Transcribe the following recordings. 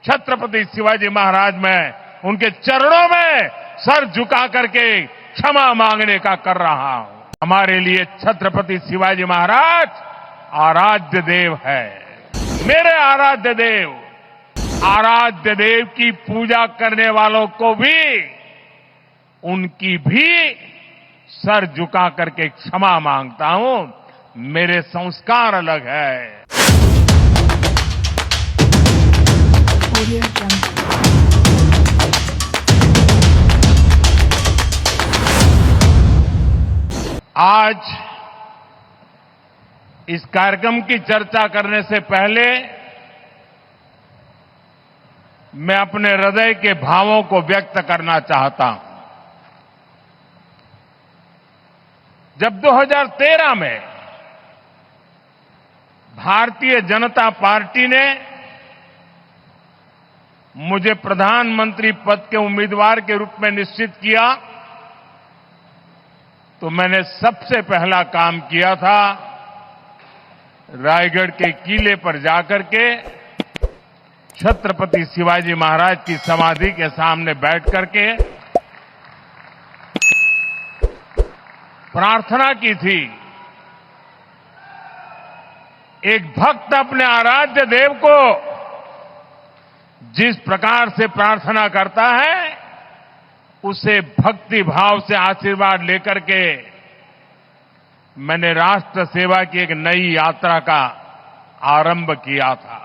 छत्रपति शिवाजी महाराज में उनके चरणों में सर झुका करके क्षमा मांगने का कर रहा हूं। हमारे लिए छत्रपति शिवाजी महाराज आराध्य देव है। मेरे आराध्य देव की पूजा करने वालों को भी उनकी भी सर झुका करके क्षमा मांगता हूं। मेरे संस्कार अलग है। आज इस कार्यक्रम की चर्चा करने से पहले मैं अपने हृदय के भावों को व्यक्त करना चाहता हूं। जब 2013 में भारतीय जनता पार्टी ने मुझे प्रधानमंत्री पद के उम्मीदवार के रूप में निश्चित किया, तो मैंने सबसे पहला काम किया था रायगढ़ के किले पर जाकर के छत्रपति शिवाजी महाराज की समाधि के सामने बैठ करके प्रार्थना की थी। एक भक्त अपने आराध्य देव को जिस प्रकार से प्रार्थना करता है, उसे भक्ति भाव से आशीर्वाद लेकर के मैंने राष्ट्र सेवा की एक नई यात्रा का आरंभ किया था।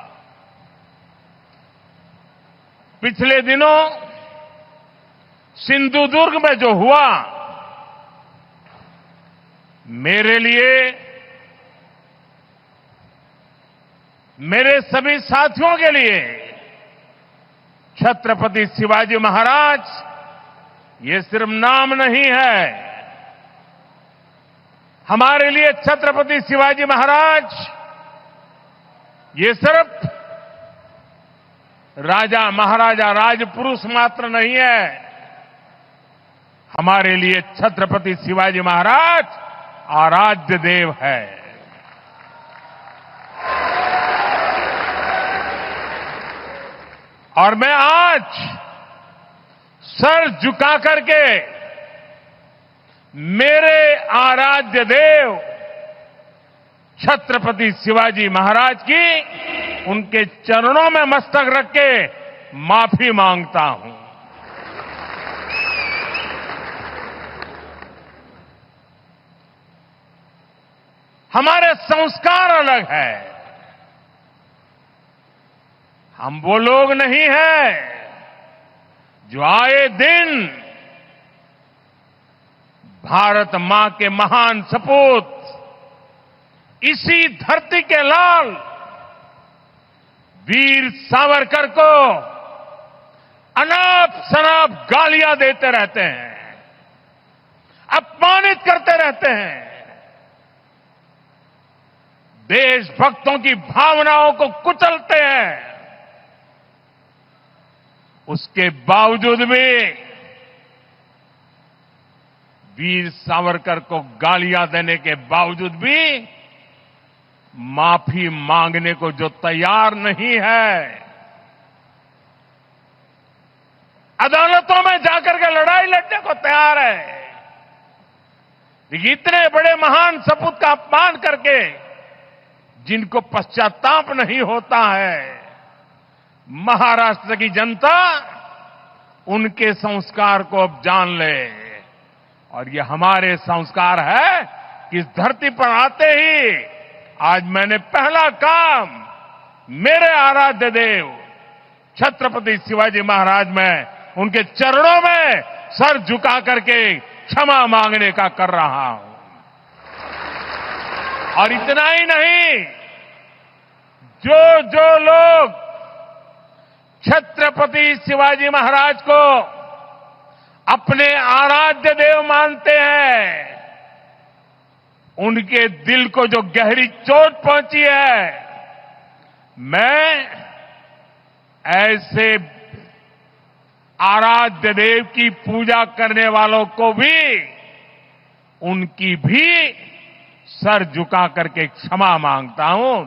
पिछले दिनों सिंधुदुर्ग में जो हुआ, मेरे लिए, मेरे सभी साथियों के लिए छत्रपति शिवाजी महाराज ये सिर्फ नाम नहीं है। हमारे लिए छत्रपति शिवाजी महाराज ये सिर्फ राजा महाराजा राजपुरुष मात्र नहीं है। हमारे लिए छत्रपति शिवाजी महाराज आराध्य देव है। और मैं आज सर झुका करके मेरे आराध्य देव छत्रपति शिवाजी महाराज की उनके चरणों में मस्तक रख के माफी मांगता हूं। हमारे संस्कार अलग है। हम वो लोग नहीं हैं जो आए दिन भारत मां के महान सपूत, इसी धरती के लाल वीर सावरकर को अनाप शनाप गालियां देते रहते हैं, अपमानित करते रहते हैं, देशभक्तों की भावनाओं को कुचलते हैं। उसके बावजूद भी वीर सावरकर को गालियां देने के बावजूद भी माफी मांगने को जो तैयार नहीं है, अदालतों में जाकर के लड़ाई लड़ने को तैयार है, इतने बड़े महान सपूत का अपमान करके जिनको पश्चाताप नहीं होता है, महाराष्ट्र की जनता उनके संस्कार को अब जान ले। और ये हमारे संस्कार है कि इस धरती पर आते ही आज मैंने पहला काम मेरे आराध्य देव छत्रपति शिवाजी महाराज में उनके चरणों में सर झुका करके क्षमा मांगने का कर रहा हूं। और इतना ही नहीं, जो लोग छत्रपति शिवाजी महाराज को अपने आराध्य देव मानते हैं, उनके दिल को जो गहरी चोट पहुंची है, मैं ऐसे आराध्य देव की पूजा करने वालों को भी उनकी भी सर झुका करके क्षमा मांगता हूं।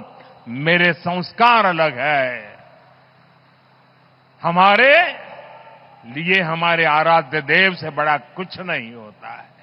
मेरे संस्कार अलग है। हमारे लिए हमारे आराध्य देव से बड़ा कुछ नहीं होता है।